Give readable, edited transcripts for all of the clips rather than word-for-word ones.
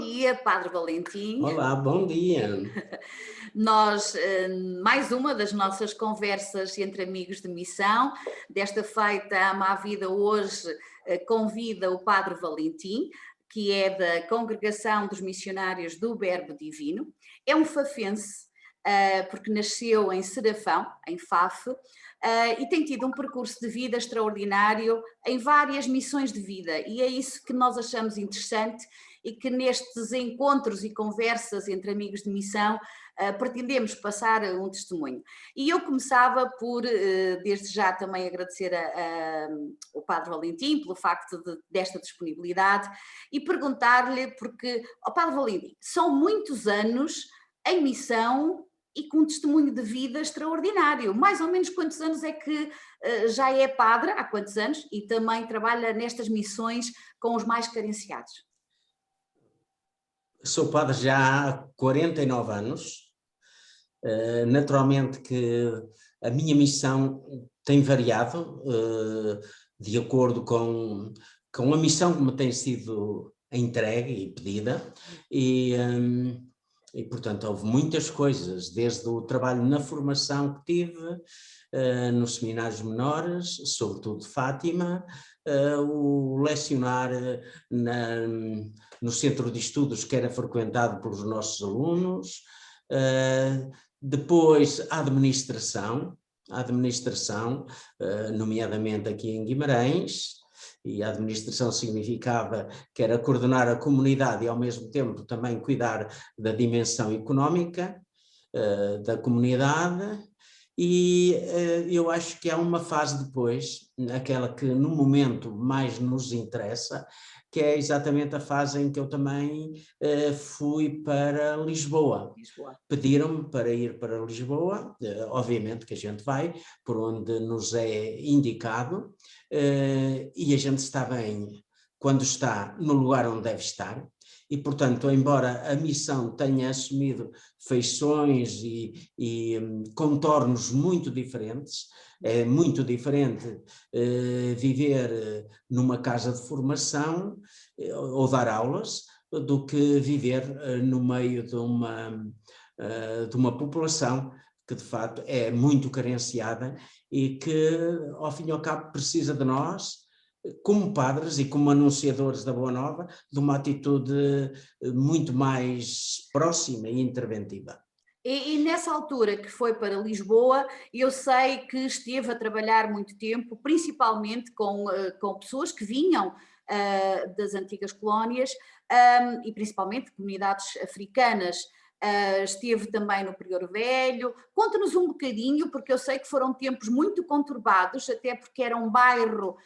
dia, Padre Valentim. Olá, bom dia. Nós, mais uma das nossas conversas entre amigos de missão, desta feita Ama a Vida hoje convida o Padre Valentim, que é da Congregação dos Missionários do Verbo Divino. É um fafense, porque nasceu em Serafão, em Faf, e tem tido um percurso de vida extraordinário em várias missões de vida, e é isso que nós achamos interessante e que nestes encontros e conversas entre amigos de missão pretendemos passar um testemunho. E eu começava por, desde já, também agradecer ao Padre Valentim pelo facto desta disponibilidade e perguntar-lhe, porque, Padre Valentim, são muitos anos em missão e com um testemunho de vida extraordinário. Mais ou menos quantos anos é que já é padre, há quantos anos, e também trabalha nestas missões com os mais carenciados? Sou padre já há 49 anos. Naturalmente que a minha missão tem variado de acordo com a missão que me tem sido entregue e pedida, e portanto houve muitas coisas, desde o trabalho na formação que tive, nos seminários menores, sobretudo de Fátima, o lecionar no centro de estudos que era frequentado pelos nossos alunos, depois a administração, nomeadamente aqui em Guimarães, e a administração significava que era coordenar a comunidade e ao mesmo tempo também cuidar da dimensão económica da comunidade. E eu acho que há uma fase depois, aquela que no momento mais nos interessa, que é exatamente a fase em que eu também fui para Lisboa. Pediram-me para ir para Lisboa, obviamente que a gente vai por onde nos é indicado, e a gente está bem quando está no lugar onde deve estar. E, portanto, embora a missão tenha assumido feições e contornos muito diferentes, é muito diferente viver numa casa de formação ou dar aulas do que viver no meio de uma população que de facto é muito carenciada e que, ao fim e ao cabo, precisa de nós, como padres e como anunciadores da Boa Nova, de uma atitude muito mais próxima e interventiva. E nessa altura que foi para Lisboa, eu sei que esteve a trabalhar muito tempo, principalmente com pessoas que vinham das antigas colónias e principalmente comunidades africanas. Esteve também no Prior Velho. Conta-nos um bocadinho, porque eu sei que foram tempos muito conturbados, até porque era um bairro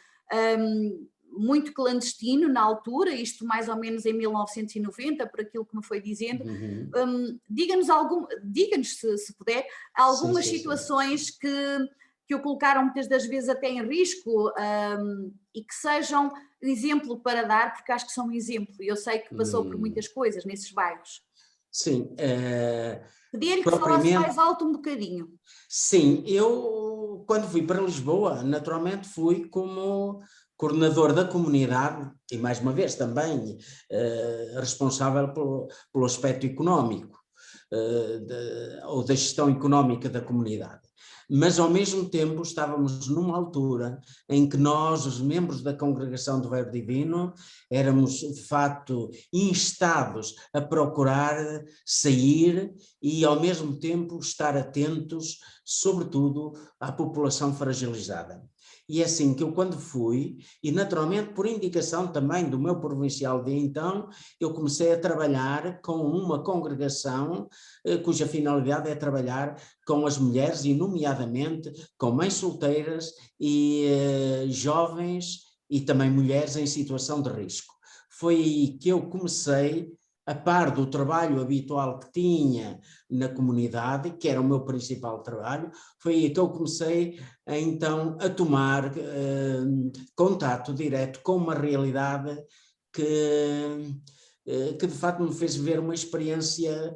muito clandestino na altura, isto mais ou menos em 1990, por aquilo que me foi dizendo. Diga-nos, se puder, algumas situações que o colocaram muitas das vezes até em risco e que sejam exemplo para dar, porque acho que são um exemplo. Eu sei que passou por muitas coisas nesses bairros. Sim. Pedia-lhe que falasse mais alto um bocadinho. Sim, eu quando fui para Lisboa, naturalmente fui como coordenador da comunidade e, mais uma vez, também responsável pelo aspecto económico ou da gestão económica da comunidade. Mas, ao mesmo tempo, estávamos numa altura em que nós, os membros da Congregação do Verbo Divino, éramos, de facto, instados a procurar sair e, ao mesmo tempo, estar atentos, sobretudo, à população fragilizada. E é assim que eu, quando fui, e naturalmente por indicação também do meu provincial de então, eu comecei a trabalhar com uma congregação cuja finalidade é trabalhar com as mulheres e nomeadamente com mães solteiras e jovens e também mulheres em situação de risco. Foi aí que eu comecei, a par do trabalho habitual que tinha na comunidade, que era o meu principal trabalho, foi aí que eu comecei então a tomar contato direto com uma realidade que de facto me fez ver uma experiência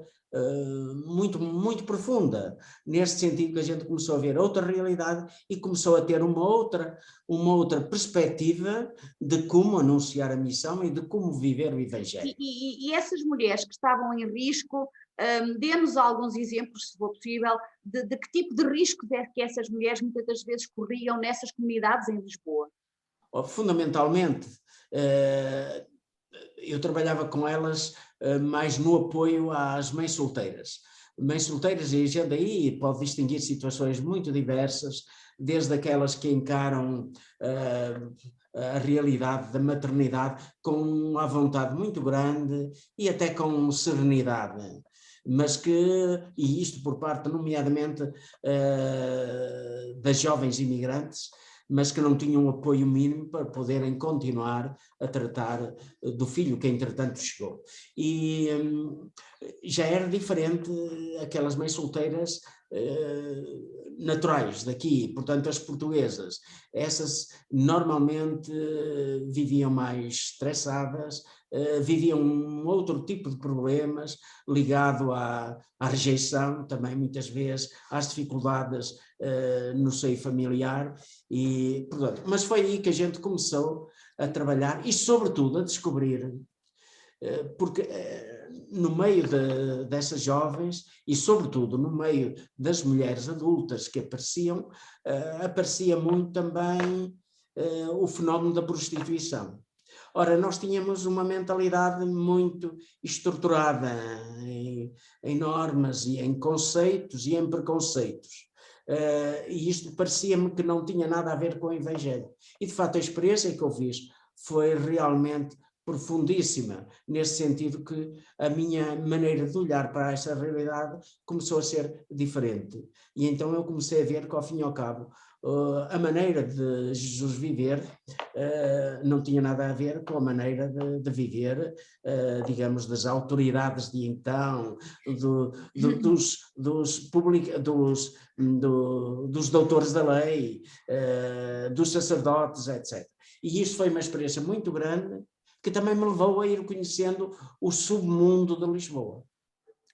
muito, muito profunda, neste sentido que a gente começou a ver outra realidade e começou a ter uma outra perspectiva de como anunciar a missão e de como viver o Evangelho. E essas mulheres que estavam em risco, dê-nos alguns exemplos, se for possível, de que tipo de riscos é que essas mulheres muitas das vezes corriam nessas comunidades em Lisboa? Fundamentalmente, eu trabalhava com elas mais no apoio às mães solteiras. Mães solteiras, e a gente aí pode distinguir situações muito diversas, desde aquelas que encaram a realidade da maternidade com uma vontade muito grande e até com serenidade, mas e isto por parte nomeadamente das jovens imigrantes, mas que não tinham apoio mínimo para poderem continuar a tratar do filho que entretanto chegou. E já era diferente aquelas mães solteiras naturais daqui, portanto as portuguesas, essas normalmente viviam mais estressadas, viviam um outro tipo de problemas ligado à rejeição, também muitas vezes às dificuldades no seio familiar, e, portanto, mas foi aí que a gente começou a trabalhar e sobretudo a descobrir, porque no meio dessas jovens e sobretudo no meio das mulheres adultas que apareciam, aparecia muito também o fenómeno da prostituição. Ora, nós tínhamos uma mentalidade muito estruturada em normas e em conceitos e em preconceitos. E isto parecia-me que não tinha nada a ver com o Evangelho. E, de facto, a experiência que eu fiz foi realmente profundíssima, nesse sentido que a minha maneira de olhar para essa realidade começou a ser diferente. E então eu comecei a ver que, ao fim e ao cabo, a maneira de Jesus viver não tinha nada a ver com a maneira de viver, digamos, das autoridades de então, dos doutores da lei, dos sacerdotes, etc. E isso foi uma experiência muito grande, que também me levou a ir conhecendo o submundo de Lisboa.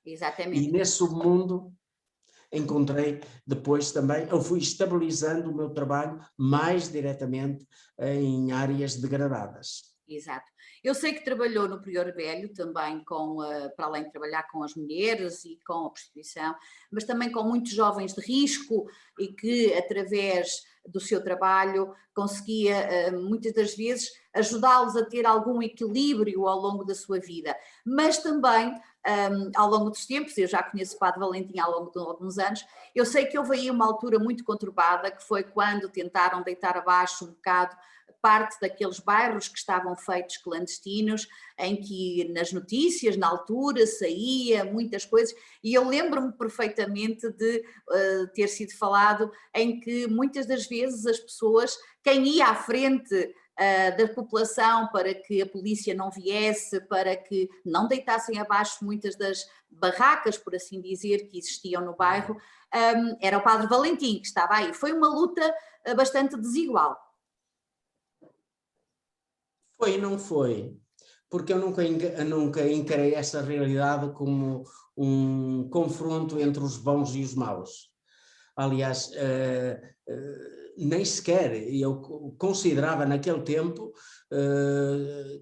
Exatamente. E nesse submundo encontrei depois também, eu fui estabilizando o meu trabalho mais diretamente em áreas degradadas. Exato. Eu sei que trabalhou no Prior Velho também para além de trabalhar com as mulheres e com a prostituição, mas também com muitos jovens de risco e que através do seu trabalho conseguia muitas das vezes ajudá-los a ter algum equilíbrio ao longo da sua vida, mas também ao longo dos tempos, eu já conheço o Padre Valentim ao longo de alguns anos, eu sei que houve aí uma altura muito conturbada, que foi quando tentaram deitar abaixo um bocado parte daqueles bairros que estavam feitos clandestinos, em que nas notícias, na altura, saía muitas coisas, e eu lembro-me perfeitamente de ter sido falado em que muitas das vezes as pessoas, quem ia à frente da população para que a polícia não viesse, para que não deitassem abaixo muitas das barracas, por assim dizer, que existiam no bairro, era o Padre Valentim que estava aí. Foi uma luta bastante desigual. Foi e não foi, porque eu nunca encarei essa realidade como um confronto entre os bons e os maus. Aliás, nem sequer eu considerava naquele tempo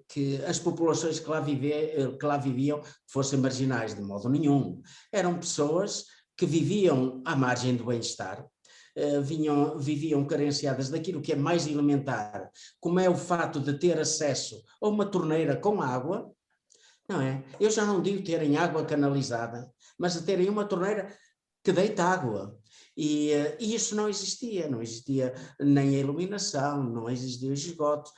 que as populações que lá viviam fossem marginais, de modo nenhum. Eram pessoas que viviam à margem do bem-estar, viviam carenciadas daquilo que é mais elementar, como é o fato de ter acesso a uma torneira com água, não é? Eu já não digo terem água canalizada, mas de terem uma torneira que deita água. E isso não existia nem a iluminação, não existia os esgotos,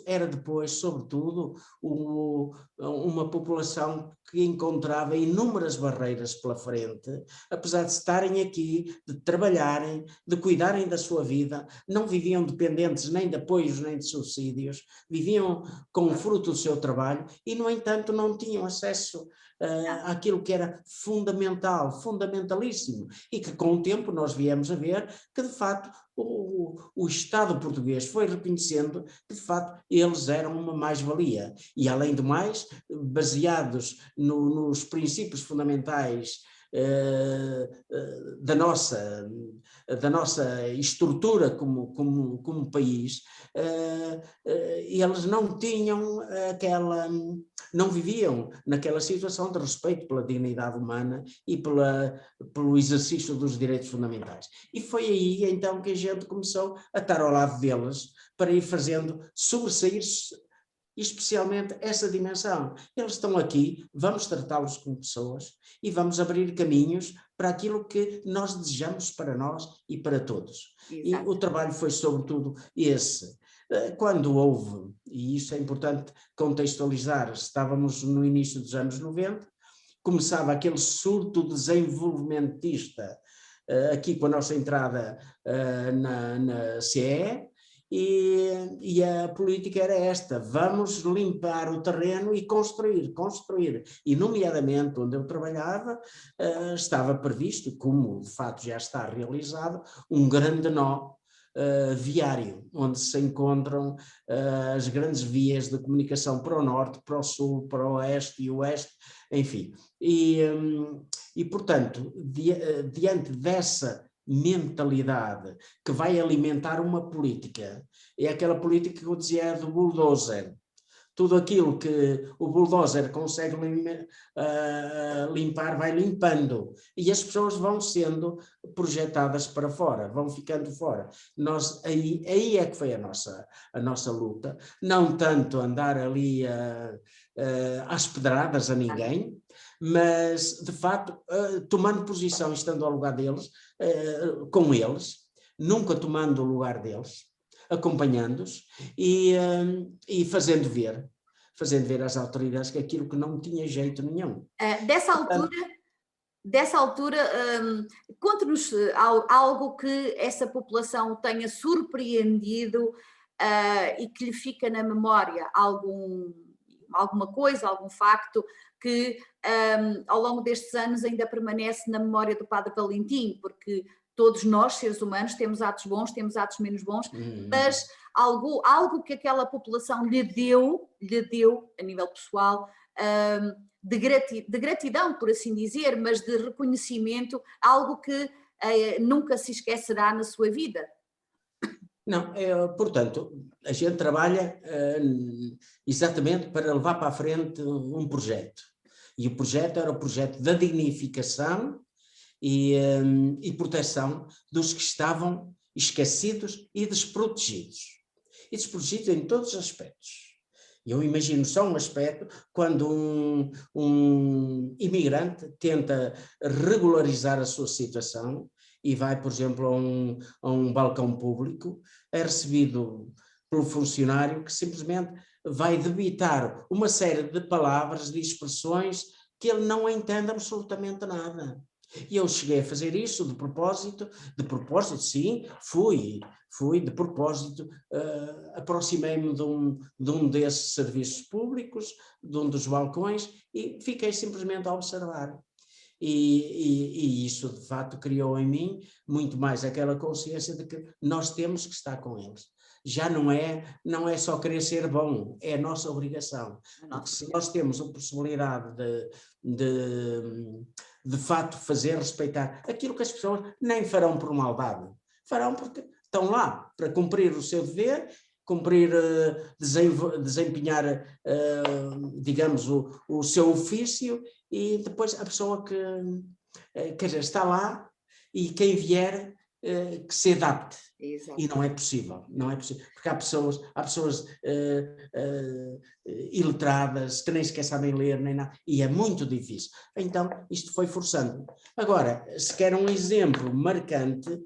era depois, sobretudo, uma população que encontrava inúmeras barreiras pela frente, apesar de estarem aqui, de trabalharem, de cuidarem da sua vida, não viviam dependentes nem de apoios nem de subsídios, viviam com o fruto do seu trabalho e, no entanto, não tinham acesso àquilo que era fundamentalíssimo, e que com o tempo nós viemos a ver que, de facto, o Estado português foi reconhecendo que, de facto, eles eram uma mais-valia. E, além do mais, baseados nos princípios fundamentais da nossa estrutura como país, eles não tinham não viviam naquela situação de respeito pela dignidade humana e pelo exercício dos direitos fundamentais. E foi aí então que a gente começou a estar ao lado deles para ir fazendo sobressair especialmente essa dimensão. Eles estão aqui, vamos tratá-los como pessoas e vamos abrir caminhos para aquilo que nós desejamos para nós e para todos. Exato. E o trabalho foi sobretudo esse. Quando houve, e isso é importante contextualizar, estávamos no início dos anos 90, começava aquele surto desenvolvimentista, aqui com a nossa entrada na CE, e a política era esta: vamos limpar o terreno e construir. E, nomeadamente, onde eu trabalhava, estava previsto, como de facto já está realizado, um grande nó viário, onde se encontram as grandes vias de comunicação para o norte, para o sul, para o oeste e o oeste, enfim. E portanto, diante dessa mentalidade que vai alimentar uma política, é aquela política que eu dizia do bulldozer. Tudo aquilo que o bulldozer consegue limpar, vai limpando. E as pessoas vão sendo projetadas para fora, vão ficando fora. Aí é que foi a nossa luta. Não tanto andar ali às pedradas a ninguém, mas, de facto, tomando posição, estando ao lugar deles, com eles, nunca tomando o lugar deles, alacompanhando-os e fazendo ver às autoridades que aquilo que não tinha jeito nenhum. Dessa altura, conte-nos algo que essa população tenha surpreendido e que lhe fica na memória, alguma coisa, algum facto que ao longo destes anos ainda permanece na memória do Padre Valentim, porque todos nós, seres humanos, temos atos bons, temos atos menos bons, mas algo que aquela população lhe deu a nível pessoal, de gratidão, por assim dizer, mas de reconhecimento, algo que nunca se esquecerá na sua vida. Não, portanto, a gente trabalha exatamente para levar para a frente um projeto. E o projeto era o projeto da dignificação e proteção dos que estavam esquecidos e desprotegidos. E desprotegidos em todos os aspectos. Eu imagino só um aspecto, quando um imigrante tenta regularizar a sua situação e vai, por exemplo, a um balcão público, é recebido pelo funcionário que simplesmente vai debitar uma série de palavras, de expressões que ele não entende absolutamente nada. E eu cheguei a fazer isso de propósito, sim, fui de propósito, aproximei-me de um desses serviços públicos, de um dos balcões, e fiquei simplesmente a observar. E isso, de facto, criou em mim muito mais aquela consciência de que nós temos que estar com eles. Já não é só querer ser bom, é a nossa obrigação. Porque se nós temos a possibilidade de facto fazer respeitar aquilo que as pessoas nem farão por maldade, farão porque estão lá para cumprir o seu dever, desempenhar, digamos, o seu ofício, e depois a pessoa que quer dizer, está lá, e quem vier que se adapte. Exato. E não é possível, porque há pessoas iletradas que nem sequer sabem ler nem nada, e é muito difícil. Então isto foi forçando. Agora, se quer um exemplo marcante,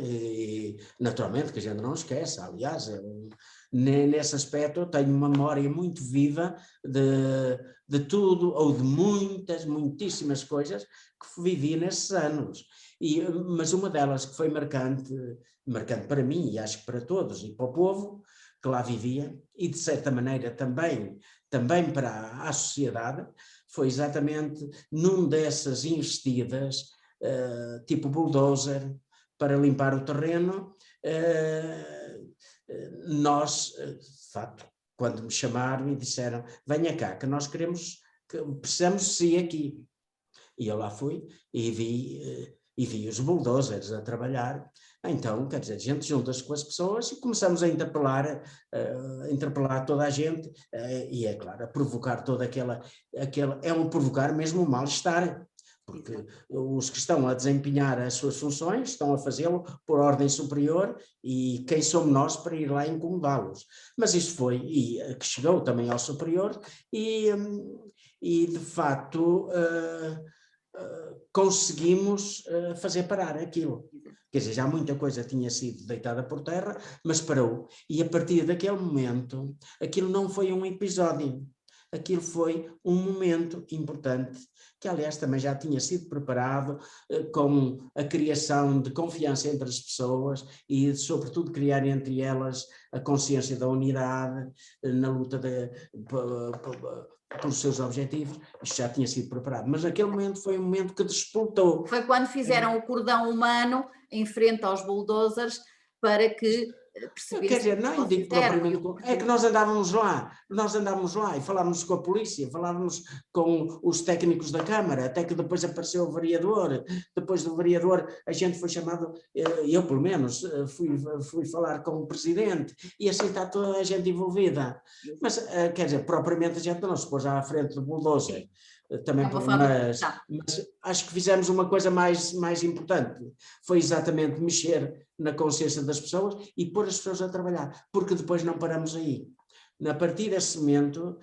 e naturalmente que a gente não esquece, aliás, nesse aspecto eu tenho uma memória muito viva de tudo, ou de muitíssimas coisas que vivi nesses anos. Mas uma delas que foi marcante para mim, e acho que para todos, e para o povo que lá vivia, e de certa maneira também para a sociedade, foi exatamente num dessas investidas, tipo bulldozer, para limpar o terreno, nós, de facto, quando me chamaram e disseram, venha cá, que nós precisamos de si aqui. E eu lá fui e vi os bulldozers a trabalhar. Então, quer dizer, a gente junta-se com as pessoas e começamos a interpelar toda a gente, e é claro, a provocar toda aquela provocar mesmo o mal-estar, porque os que estão a desempenhar as suas funções estão a fazê-lo por ordem superior, e quem somos nós para ir lá incomodá-los? Mas isso foi, e que chegou também ao superior, e de facto conseguimos fazer parar aquilo. Quer dizer, já muita coisa tinha sido deitada por terra, mas parou. E a partir daquele momento, aquilo não foi um episódio, aquilo foi um momento importante, que aliás também já tinha sido preparado com a criação de confiança entre as pessoas e sobretudo criar entre elas a consciência da unidade na luta pelos seus objetivos. Isto já tinha sido preparado, mas naquele momento foi um momento que despoltou. Foi quando fizeram o cordão humano em frente aos bulldozers para que percebessem. Quer dizer, não digo propriamente, é que nós andávamos lá e falávamos com a polícia, falávamos com os técnicos da Câmara, até que depois apareceu o vereador. Depois do vereador a gente foi chamado, eu pelo menos fui falar com o presidente, e assim está toda a gente envolvida. Mas quer dizer, propriamente a gente não se pôs à frente do bulldozer. Também, mas acho que fizemos uma coisa mais importante, foi exatamente mexer na consciência das pessoas e pôr as pessoas a trabalhar, porque depois não paramos aí. A partir desse momento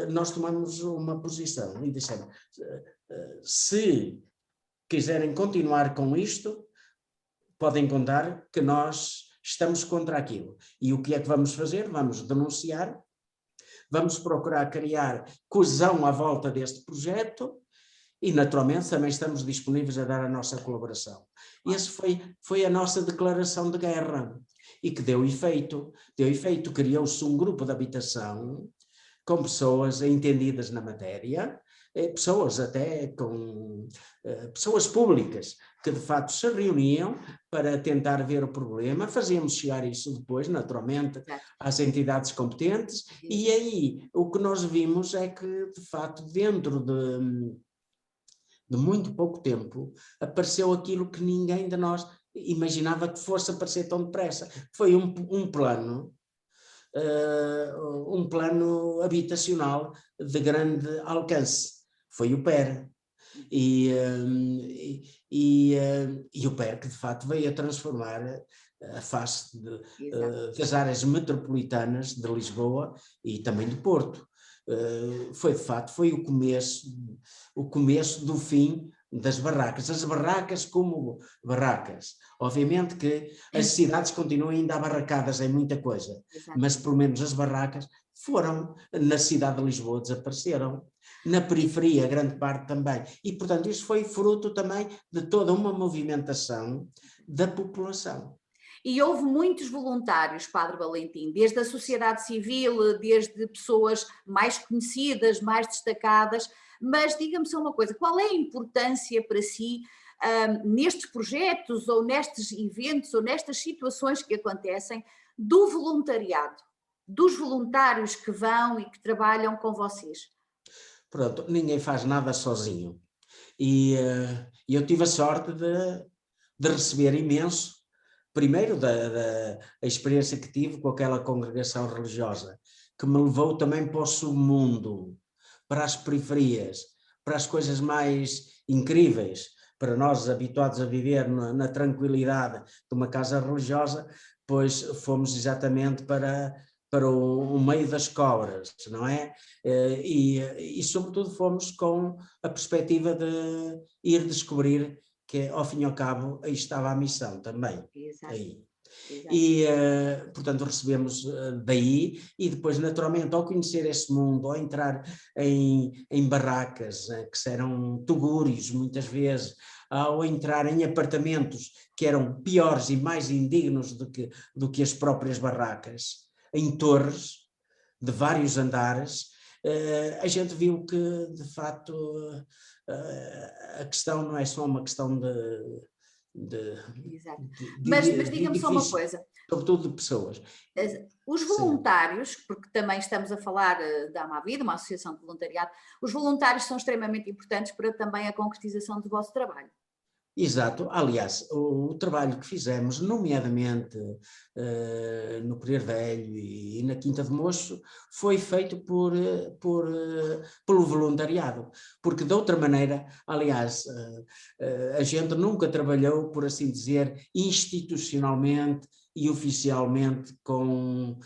nós tomamos uma posição e dissemos, se quiserem continuar com isto, podem contar que nós estamos contra aquilo. E o que é que vamos fazer? Vamos denunciar, vamos procurar criar coesão à volta deste projeto e, naturalmente, também estamos disponíveis a dar a nossa colaboração. E essa foi a nossa declaração de guerra, e que deu efeito. Criou-se um grupo de habitação com pessoas entendidas na matéria, pessoas até com pessoas públicas que de facto se reuniam para tentar ver o problema. Fazíamos chegar isso depois, naturalmente, às entidades competentes, e aí o que nós vimos é que de facto dentro de muito pouco tempo apareceu aquilo que ninguém de nós imaginava que fosse aparecer tão depressa. Foi um plano habitacional de grande alcance. Foi o PER. E o PER que de facto veio a transformar a face das áreas metropolitanas de Lisboa e também do Porto. Foi de facto, foi o começo do fim das barracas. As barracas como barracas. Obviamente que as cidades continuam ainda abarracadas em muita coisa, mas pelo menos as barracas foram, na cidade de Lisboa desapareceram, na periferia grande parte também, e portanto isso foi fruto também de toda uma movimentação da população. E houve muitos voluntários, Padre Valentim, desde a sociedade civil, desde pessoas mais conhecidas, mais destacadas, mas diga-me só uma coisa, qual é a importância para si nestes projetos ou nestes eventos ou nestas situações que acontecem do voluntariado, dos voluntários que vão e que trabalham com vocês? Pronto, ninguém faz nada sozinho, e eu tive a sorte de receber imenso, primeiro da experiência que tive com aquela congregação religiosa, que me levou também para o submundo, para as periferias, para as coisas mais incríveis, para nós habituados a viver na tranquilidade de uma casa religiosa, pois fomos exatamente para o meio das cobras, não é? E sobretudo fomos com a perspectiva de ir descobrir que, ao fim e ao cabo, aí estava a missão também. Exato. Aí. E, portanto, recebemos daí, e depois, naturalmente, ao conhecer esse mundo, ao entrar em barracas, que eram tugúrios muitas vezes, ao entrar em apartamentos que eram piores e mais indignos do que as próprias barracas, em torres de vários andares, a gente viu que, de facto, a questão não é só uma questão Exato. Mas diga-me só uma coisa. Sobretudo de pessoas. Os voluntários, porque também estamos a falar da Amavida, uma associação de voluntariado, os voluntários são extremamente importantes para também a concretização do vosso trabalho. Exato. Aliás, o trabalho que fizemos, nomeadamente no Pereiro Velho e na Quinta de Mocho, foi feito pelo voluntariado, porque de outra maneira, aliás, a gente nunca trabalhou, por assim dizer, institucionalmente e oficialmente com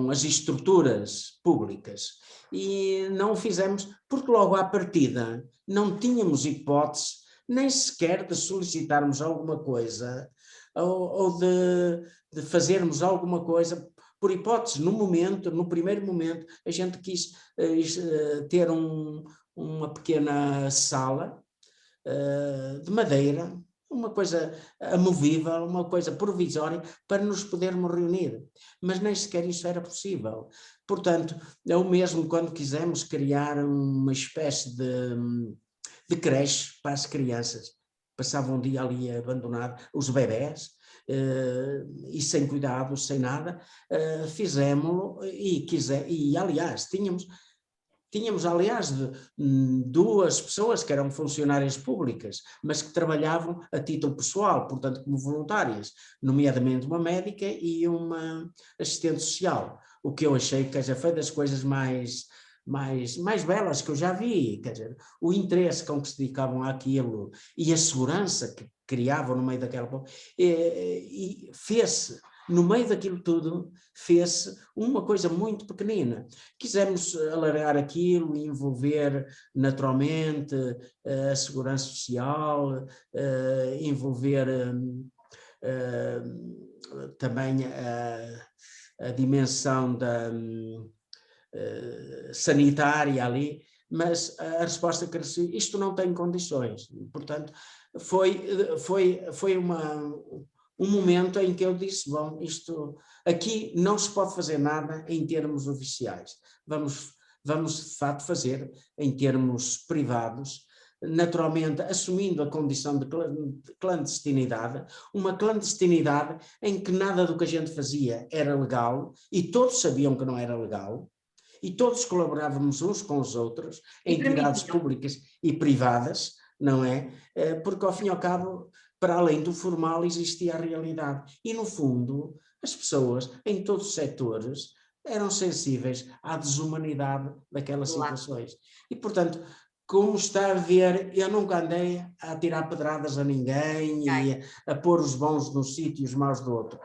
as estruturas públicas. E não o fizemos porque logo à partida não tínhamos hipótese nem sequer de solicitarmos alguma coisa ou de fazermos alguma coisa. Por hipótese, no primeiro momento, a gente quis ter uma pequena sala de madeira, uma coisa amovível, uma coisa provisória para nos podermos reunir, mas nem sequer isso era possível. Portanto, é o mesmo quando quisemos criar uma espécie de creche para as crianças. Passavam um dia ali abandonado, os bebés, e sem cuidados, sem nada, fizemos-lo e aliás, tínhamos aliás duas pessoas que eram funcionárias públicas, mas que trabalhavam a título pessoal, portanto como voluntárias, nomeadamente uma médica e uma assistente social, o que eu achei que já foi das coisas mais belas que eu já vi, quer dizer, o interesse com que se dedicavam àquilo e a segurança que criavam no meio daquela... E fez-se, no meio daquilo tudo, fez-se uma coisa muito pequenina. Quisemos alargar aquilo e envolver naturalmente a segurança social, envolver também a dimensão sanitária ali, mas a resposta que recebi, isto não tem condições. Portanto, foi um momento em que eu disse, bom, isto aqui não se pode fazer nada em termos oficiais, vamos de facto fazer em termos privados, naturalmente assumindo a condição de clandestinidade, uma clandestinidade em que nada do que a gente fazia era legal e todos sabiam que não era legal, e todos colaborávamos uns com os outros, em entidades públicas e privadas, não é? Porque ao fim e ao cabo, para além do formal, existia a realidade. E no fundo, as pessoas, em todos os setores, eram sensíveis à desumanidade daquelas situações. E portanto, como está a ver, eu nunca andei a tirar pedradas a ninguém e a pôr os bons num sítio e os maus do outro.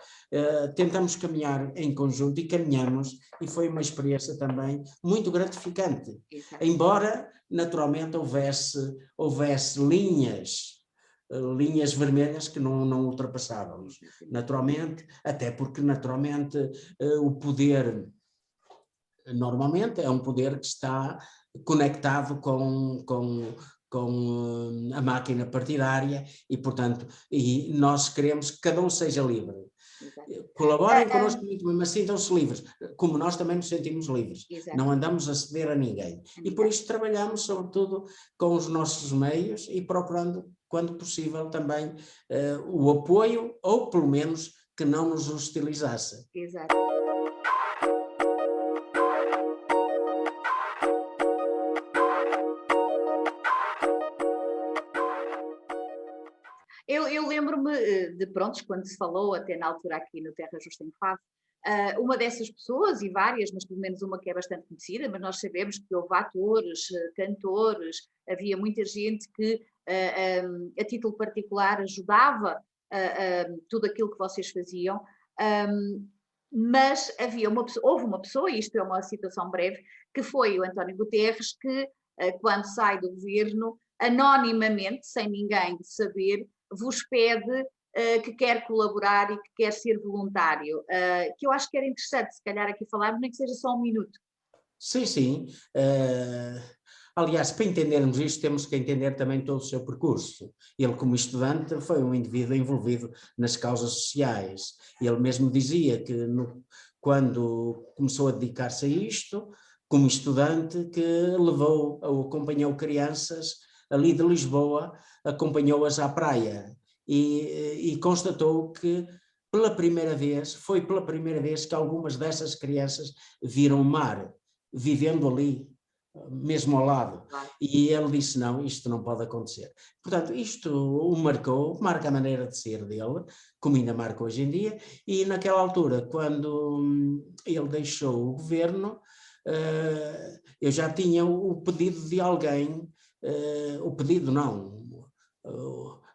Tentamos caminhar em conjunto e caminhamos, e foi uma experiência também muito gratificante. Embora, naturalmente, houvesse linhas vermelhas que não ultrapassávamos. Naturalmente, até porque, naturalmente, o poder, normalmente, é um poder que está conectado com a máquina partidária e, portanto, e nós queremos que cada um seja livre. Colaborem connosco muito bem, mas sintam-se livres, como nós também nos sentimos livres. Não andamos a ceder a ninguém. E por isso trabalhamos, sobretudo, com os nossos meios e procurando, quando possível, também o apoio, ou pelo menos que não nos hostilizasse. Exato. Eu lembro-me de, pronto, quando se falou, até na altura aqui no Terra Justa em Faf, uma dessas pessoas, e várias, mas pelo menos uma que é bastante conhecida, mas nós sabemos que houve atores, cantores, havia muita gente que a título particular ajudava tudo aquilo que vocês faziam, mas houve uma pessoa, e isto é uma situação breve, que foi o António Guterres, que quando sai do governo, anonimamente, sem ninguém saber, vos pede que quer colaborar e que quer ser voluntário, que eu acho que era interessante, se calhar aqui falarmos, nem que seja só um minuto. Sim, sim. Aliás, para entendermos isto, temos que entender também todo o seu percurso. Ele, como estudante, foi um indivíduo envolvido nas causas sociais. Ele mesmo dizia que quando começou a dedicar-se a isto, como estudante, que acompanhou crianças ali de Lisboa, acompanhou-as à praia e constatou que foi pela primeira vez que algumas dessas crianças viram o mar, vivendo ali, mesmo ao lado. E ele disse, não, isto não pode acontecer. Portanto, isto o marca a maneira de ser dele, como ainda marca hoje em dia, e naquela altura, quando ele deixou o governo, eu já tinha o pedido de alguém, o pedido não,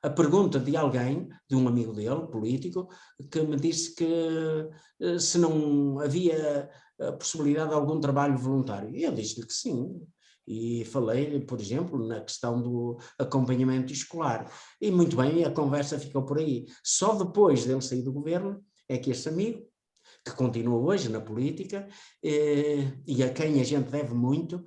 a pergunta de alguém, de um amigo dele, político, que me disse que se não havia a possibilidade de algum trabalho voluntário. E eu disse-lhe que sim. E falei, por exemplo, na questão do acompanhamento escolar. E muito bem, a conversa ficou por aí. Só depois dele sair do governo é que esse amigo, que continua hoje na política, e a quem a gente deve muito,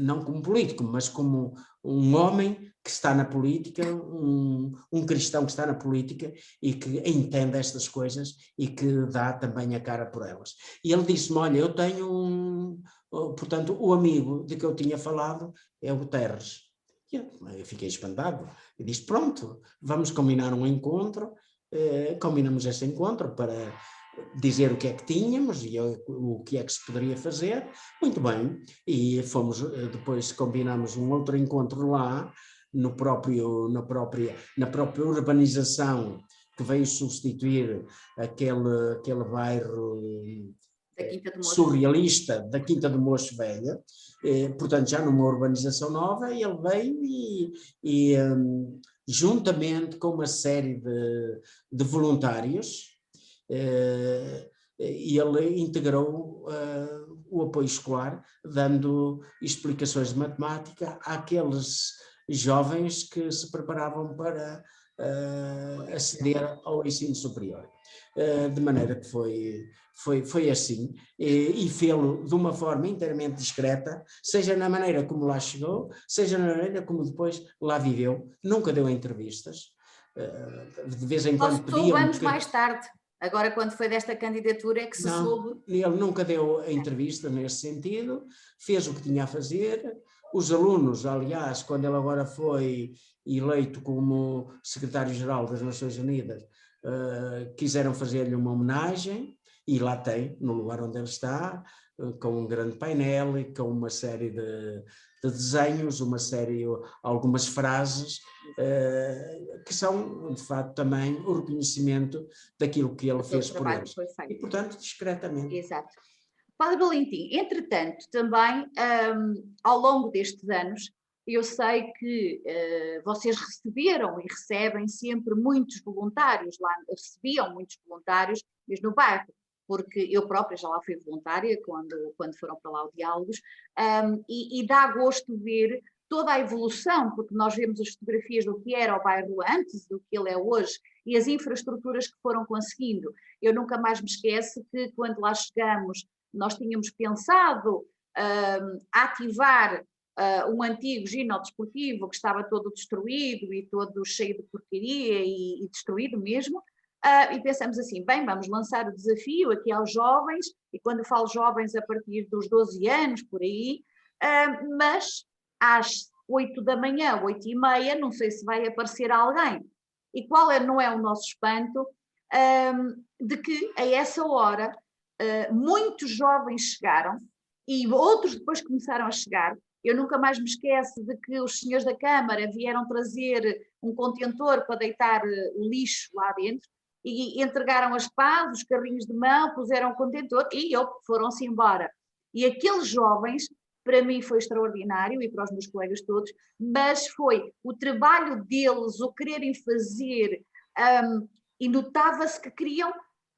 não como político, mas como um homem que está na política, um cristão que está na política e que entende estas coisas e que dá também a cara por elas. E ele disse-me, olha, eu tenho portanto, o amigo de que eu tinha falado é o Guterres. Eu fiquei espantado. E disse, pronto, vamos combinar um encontro. Combinamos esse encontro para dizer o que é que tínhamos e o que é que se poderia fazer. Muito bem, e depois combinamos um outro encontro lá, na própria urbanização que veio substituir aquele bairro surrealista da Quinta do Mocho Velha, portanto já numa urbanização nova, e ele veio juntamente com uma série de voluntários, e ele integrou o apoio escolar, dando explicações de matemática àqueles jovens que se preparavam para aceder ao ensino superior. De maneira que foi assim, e fê-lo de uma forma inteiramente discreta, seja na maneira como lá chegou, seja na maneira como depois lá viveu. Nunca deu entrevistas, de vez em quando pediam... anos mais tarde, agora quando foi desta candidatura é que se soube... Ele nunca deu a entrevista nesse sentido, fez o que tinha a fazer. Os alunos, aliás, quando ele agora foi eleito como secretário-geral das Nações Unidas, quiseram fazer-lhe uma homenagem, e lá tem, no lugar onde ele está, com um grande painel e com uma série de desenhos, algumas frases, que são, de facto, também o reconhecimento daquilo que ele fez por eles. E, portanto, discretamente. Exato. Padre Valentim, entretanto, também, ao longo destes anos, eu sei que vocês receberam e recebem sempre muitos voluntários, lá recebiam muitos voluntários, mesmo no bairro, porque eu própria já lá fui voluntária quando foram para lá o Diálogos, e dá gosto ver toda a evolução, porque nós vemos as fotografias do que era o bairro antes, do que ele é hoje, e as infraestruturas que foram conseguindo. Eu nunca mais me esqueço que quando lá chegamos, nós tínhamos pensado ativar um antigo ginásio desportivo que estava todo destruído e todo cheio de porcaria e destruído mesmo, e pensamos assim, bem, vamos lançar o desafio aqui aos jovens, e quando eu falo jovens a partir dos 12 anos, por aí, mas às 8 da manhã, 8h30, não sei se vai aparecer alguém. E qual não é o nosso espanto? De que a essa hora muitos jovens chegaram e outros depois começaram a chegar. Eu nunca mais me esqueço de que os senhores da Câmara vieram trazer um contentor para deitar o lixo lá dentro e entregaram as pás, os carrinhos de mão, puseram o contentor e foram-se embora. E aqueles jovens, para mim foi extraordinário e para os meus colegas todos, mas foi o trabalho deles, o quererem fazer, e notava-se que queriam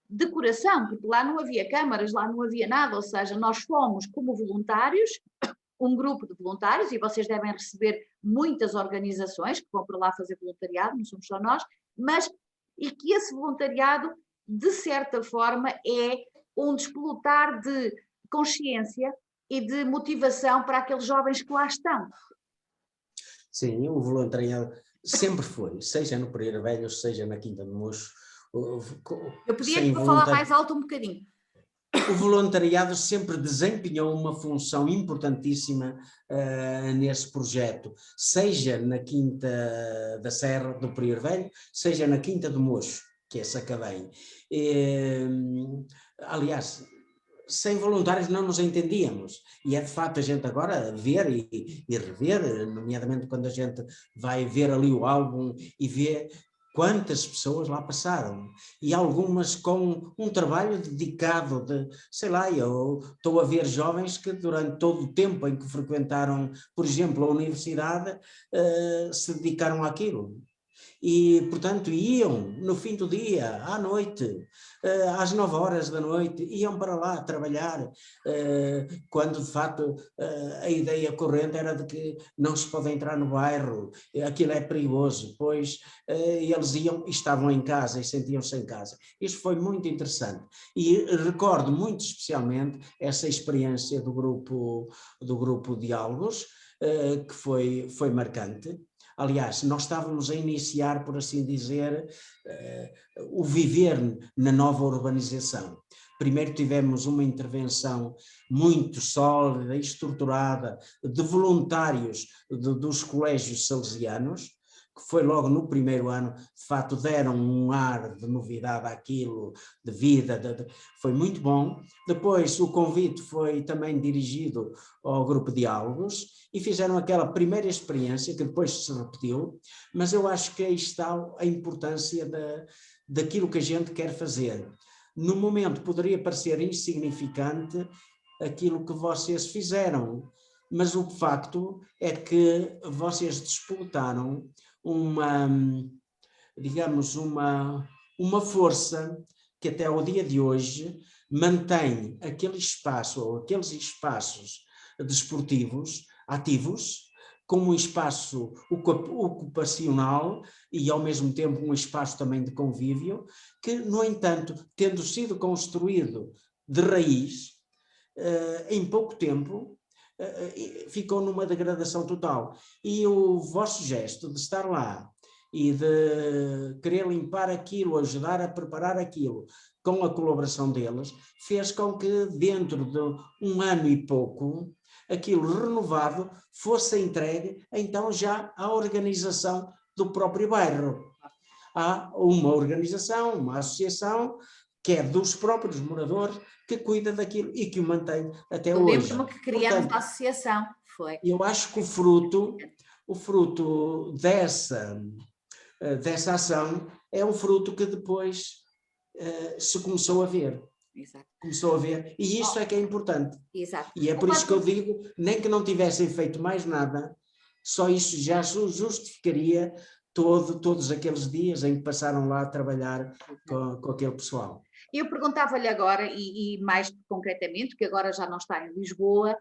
de coração, porque lá não havia câmaras, lá não havia nada, ou seja, nós fomos como voluntários, um grupo de voluntários, e vocês devem receber muitas organizações que vão para lá fazer voluntariado, não somos só nós, e que esse voluntariado, de certa forma, é um despolutar de consciência e de motivação para aqueles jovens que lá estão. Sim, o voluntariado sempre foi, seja no Pereira Velho, seja na Quinta do Mocho. Eu pedi para falar mais alto um bocadinho. o voluntariado sempre desempenhou uma função importantíssima nesse projeto, seja na Quinta da Serra do Prior Velho, seja na Quinta do Mocho, que é Sacavém. Aliás, sem voluntários não nos entendíamos, e é de facto a gente agora ver e rever, nomeadamente quando a gente vai ver ali o álbum e vê quantas pessoas lá passaram, e algumas com um trabalho dedicado de, sei lá, eu estou a ver jovens que durante todo o tempo em que frequentaram, por exemplo, a universidade, se dedicaram àquilo. E, portanto, iam no fim do dia, à noite, às 9 horas da noite, iam para lá trabalhar, quando de facto a ideia corrente era de que não se pode entrar no bairro, aquilo é perigoso, pois eles iam e estavam em casa e sentiam-se em casa. Isto foi muito interessante e recordo muito especialmente essa experiência do grupo Diálogos, que foi marcante. Aliás, nós estávamos a iniciar, por assim dizer, o viver na nova urbanização. Primeiro tivemos uma intervenção muito sólida e estruturada de voluntários dos colégios salesianos, que foi logo no primeiro ano, de facto deram um ar de novidade àquilo, de vida, foi muito bom. Depois o convite foi também dirigido ao grupo Diálogos e fizeram aquela primeira experiência que depois se repetiu, mas eu acho que aí está a importância daquilo que a gente quer fazer. No momento poderia parecer insignificante aquilo que vocês fizeram, mas o facto é que vocês disputaram digamos, uma força que até ao dia de hoje mantém aquele espaço ou aqueles espaços desportivos ativos como um espaço ocupacional e ao mesmo tempo um espaço também de convívio que, no entanto, tendo sido construído de raiz, em pouco tempo, ficou numa degradação total. E o vosso gesto de estar lá e de querer limpar aquilo, ajudar a preparar aquilo, com a colaboração deles, fez com que dentro de um ano e pouco, aquilo renovado fosse entregue então já à organização do próprio bairro. Há uma organização, uma associação, que é dos próprios moradores, que cuida daquilo e que o mantém até hoje. Lembro-me que criamos a associação, foi. Eu acho que o fruto dessa ação é um fruto que depois se começou a ver. Exato. Começou a ver, e isso é que é importante. Exato. E é por isso que eu digo, nem que não tivessem feito mais nada, só isso já justificaria todos aqueles dias em que passaram lá a trabalhar com aquele pessoal. Eu perguntava-lhe agora, e mais concretamente, que agora já não está em Lisboa,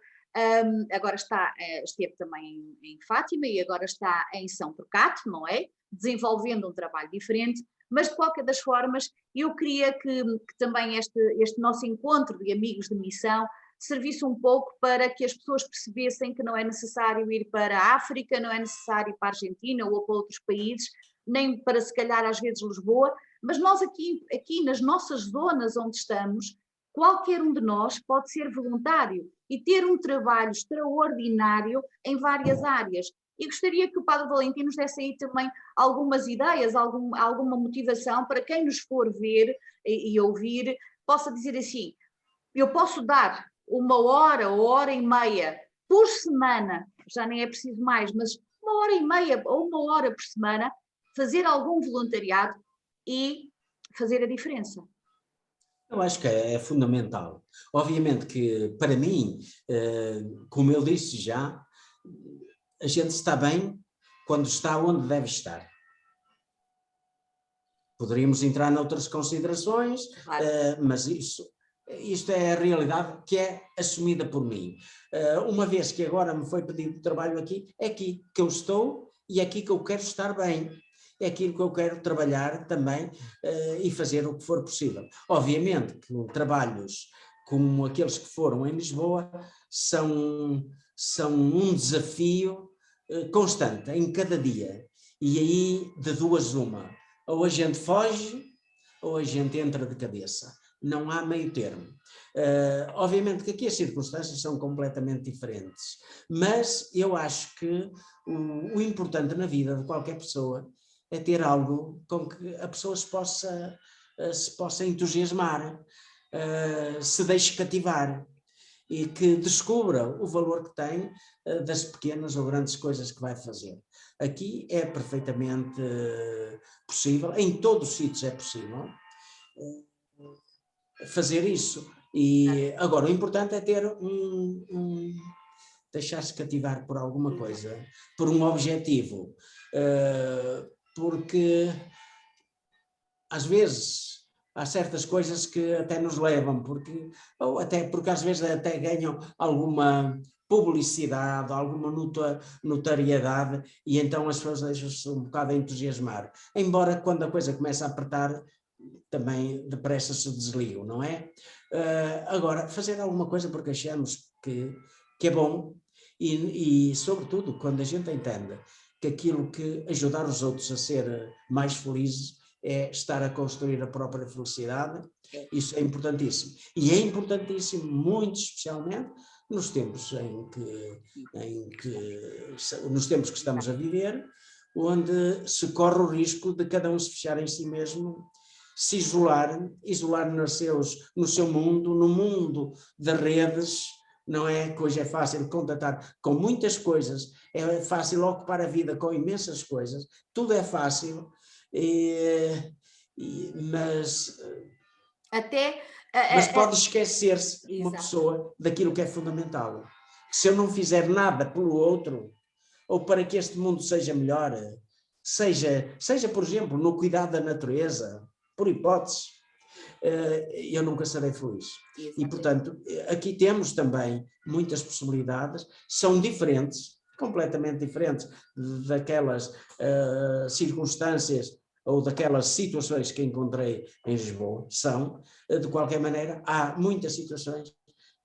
agora esteve também em Fátima e agora está em São Procate, não é? Desenvolvendo um trabalho diferente, mas de qualquer das formas eu queria que também este nosso encontro de amigos de missão servisse um pouco para que as pessoas percebessem que não é necessário ir para a África, não é necessário ir para a Argentina ou para outros países, nem para se calhar às vezes Lisboa, mas nós aqui nas nossas zonas onde estamos, qualquer um de nós pode ser voluntário e ter um trabalho extraordinário em várias áreas. E gostaria que o Padre Valentim nos desse aí também algumas ideias, alguma motivação para quem nos for ver e ouvir, possa dizer assim, eu posso dar 1 hora ou 1h30 por semana, já nem é preciso mais, mas 1h30 ou 1 hora por semana, fazer algum voluntariado e fazer a diferença. Eu acho que é fundamental. Obviamente que, para mim, como eu disse já, a gente está bem quando está onde deve estar. Poderíamos entrar noutras considerações, claro. Mas isto é a realidade que é assumida por mim. Uma vez que agora me foi pedido trabalho aqui, é aqui que eu estou e é aqui que eu quero estar bem. É aquilo que eu quero trabalhar também e fazer o que for possível. Obviamente que trabalhos como aqueles que foram em Lisboa são um desafio constante, em cada dia. E aí, de duas uma, ou a gente foge ou a gente entra de cabeça. não há meio termo. Obviamente que aqui as circunstâncias são completamente diferentes, mas eu acho que o importante na vida de qualquer pessoa é ter algo com que a pessoa se possa entusiasmar, se deixe cativar e que descubra o valor que tem das pequenas ou grandes coisas que vai fazer. Aqui é perfeitamente possível, em todos os sítios é possível fazer isso. E agora o importante é ter deixar-se cativar por alguma coisa, por um objetivo, porque às vezes há certas coisas que até nos levam, ou até porque às vezes até ganham alguma publicidade, alguma notariedade, e então as pessoas deixam-se um bocado a entusiasmar. Embora quando a coisa começa a apertar, também depressa se desligam, não é? Agora, fazer alguma coisa porque achamos que é bom e, sobretudo, quando a gente entende que aquilo que ajudar os outros a ser mais felizes é estar a construir a própria felicidade, isso é importantíssimo. E é importantíssimo, muito especialmente, nos tempos nos tempos que estamos a viver, onde se corre o risco de cada um se fechar em si mesmo, se isolar no seu mundo, no mundo das redes, não é? Que hoje é fácil contatar com muitas coisas, é fácil ocupar a vida com imensas coisas, tudo é fácil, mas pode esquecer-se uma pessoa daquilo que é fundamental. Se eu não fizer nada pelo outro, ou para que este mundo seja melhor, seja por exemplo, no cuidado da natureza, por hipótese, eu nunca serei feliz. Exatamente. E, portanto, aqui temos também muitas possibilidades, são diferentes, completamente diferentes daquelas circunstâncias ou daquelas situações que encontrei em Lisboa, de qualquer maneira, há muitas situações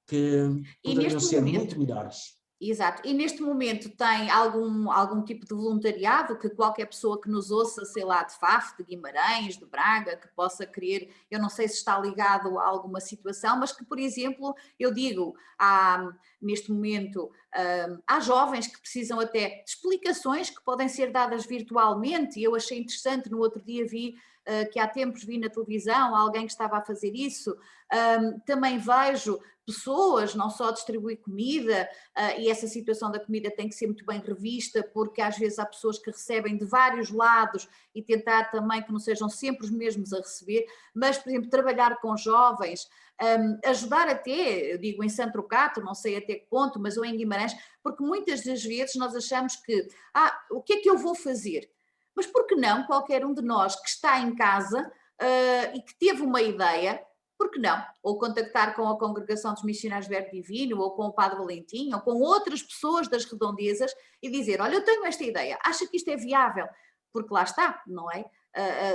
que poderiam ser muito melhores. Exato. E neste momento tem algum tipo de voluntariado que qualquer pessoa que nos ouça, sei lá, de Faf, de Guimarães, de Braga, que possa querer, eu não sei se está ligado a alguma situação, mas que, por exemplo, eu digo, neste momento, há jovens que precisam até de explicações que podem ser dadas virtualmente, e eu achei interessante, no outro dia que há tempos vi na televisão alguém que estava a fazer isso, também vejo pessoas, não só distribuir comida, e essa situação da comida tem que ser muito bem revista, porque às vezes há pessoas que recebem de vários lados e tentar também que não sejam sempre os mesmos a receber, mas, por exemplo, trabalhar com jovens, ajudar até, eu digo em Santo Trocato, não sei até que ponto, mas ou em Guimarães, porque muitas das vezes nós achamos que, o que é que eu vou fazer? Mas por que não qualquer um de nós que está em casa e que teve uma ideia, por que não? Ou contactar com a Congregação dos Missionários do Verbo Divino, ou com o Padre Valentim, ou com outras pessoas das redondezas e dizer, olha, eu tenho esta ideia, acha que isto é viável? Porque lá está, não é?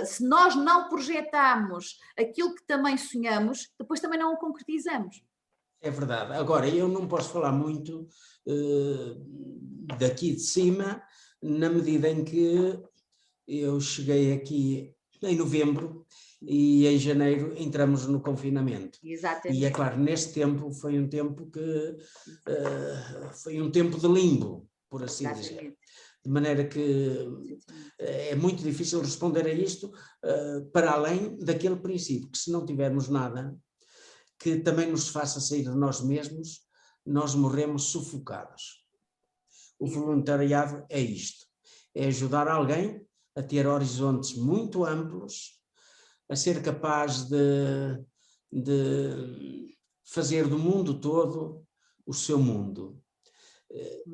Se nós não projetamos aquilo que também sonhamos, depois também não o concretizamos. É verdade. Agora, eu não posso falar muito daqui de cima, na medida em que eu cheguei aqui em novembro e em janeiro entramos no confinamento. Exatamente. E é claro, neste tempo foi um tempo foi um tempo de limbo, por assim dizer. De maneira que é muito difícil responder a isto para além daquele princípio, que se não tivermos nada que também nos faça sair de nós mesmos, nós morremos sufocados. O voluntariado é isto, é ajudar alguém a ter horizontes muito amplos, a ser capaz de fazer do mundo todo o seu mundo.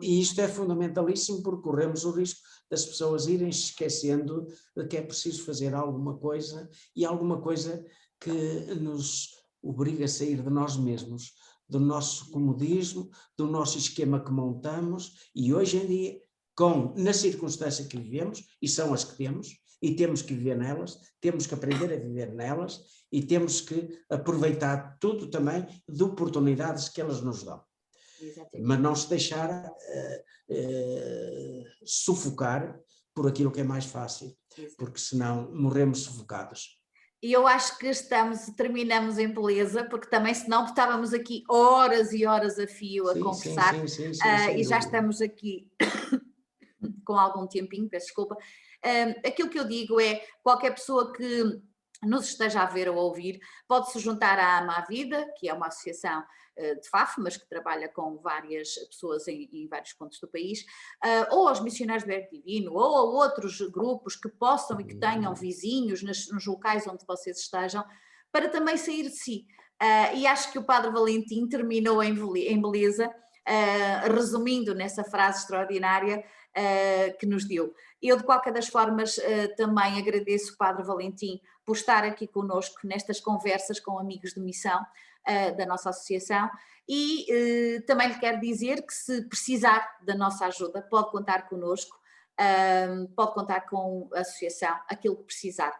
E isto é fundamentalíssimo porque corremos o risco das pessoas irem se esquecendo de que é preciso fazer alguma coisa e alguma coisa que nos obriga a sair de nós mesmos, do nosso comodismo, do nosso esquema que montamos e hoje em dia, na circunstância que vivemos, e são as que temos, e temos que viver nelas, temos que aprender a viver nelas e temos que aproveitar tudo também de oportunidades que elas nos dão. Exatamente. Mas não se deixar sufocar por aquilo que é mais fácil, porque senão morremos sufocados. E eu acho que terminamos em beleza, porque também senão estávamos aqui horas e horas a fio a conversar, sim, e sem já dúvida. estamos aqui com algum tempinho, peço desculpa. Aquilo que eu digo é, qualquer pessoa que nos esteja a ver ou a ouvir, pode se juntar à Ama a Vida, que é uma associação de FAF, mas que trabalha com várias pessoas em vários pontos do país, ou aos Missionários do Verbo Divino, ou a outros grupos que possam e que tenham vizinhos nos locais onde vocês estejam, para também sair de si. E acho que o Padre Valentim terminou em beleza, resumindo nessa frase extraordinária que nos deu. Eu, de qualquer das formas, também agradeço o Padre Valentim por estar aqui conosco nestas conversas com amigos de missão da nossa associação, e também lhe quero dizer que, se precisar da nossa ajuda, pode contar connosco, pode contar com a associação, aquilo que precisar.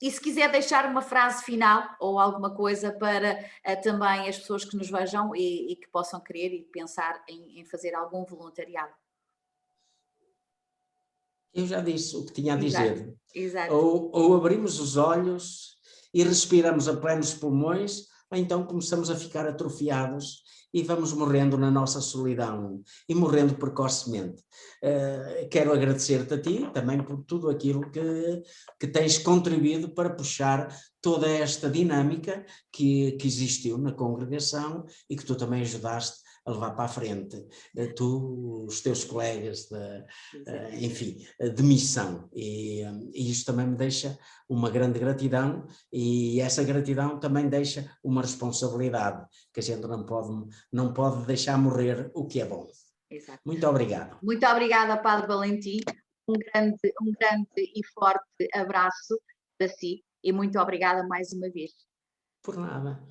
E se quiser deixar uma frase final ou alguma coisa para também as pessoas que nos vejam e que possam querer e pensar em fazer algum voluntariado. Eu já disse o que tinha a Exato, dizer. exato. Ou abrimos os olhos e respiramos a plenos pulmões, ou então começamos a ficar atrofiados e vamos morrendo na nossa solidão e morrendo precocemente. Quero agradecer-te a ti também por tudo aquilo que tens contribuído para puxar toda esta dinâmica que existiu na congregação e que tu também ajudaste a levar para a frente, tu, os teus colegas, enfim, de missão. E isto também me deixa uma grande gratidão, e essa gratidão também deixa uma responsabilidade, que a gente não pode deixar morrer o que é bom. Exato. Muito obrigado. Muito obrigada, Padre Valentim. Um grande e forte abraço para si, e muito obrigada mais uma vez. Por nada.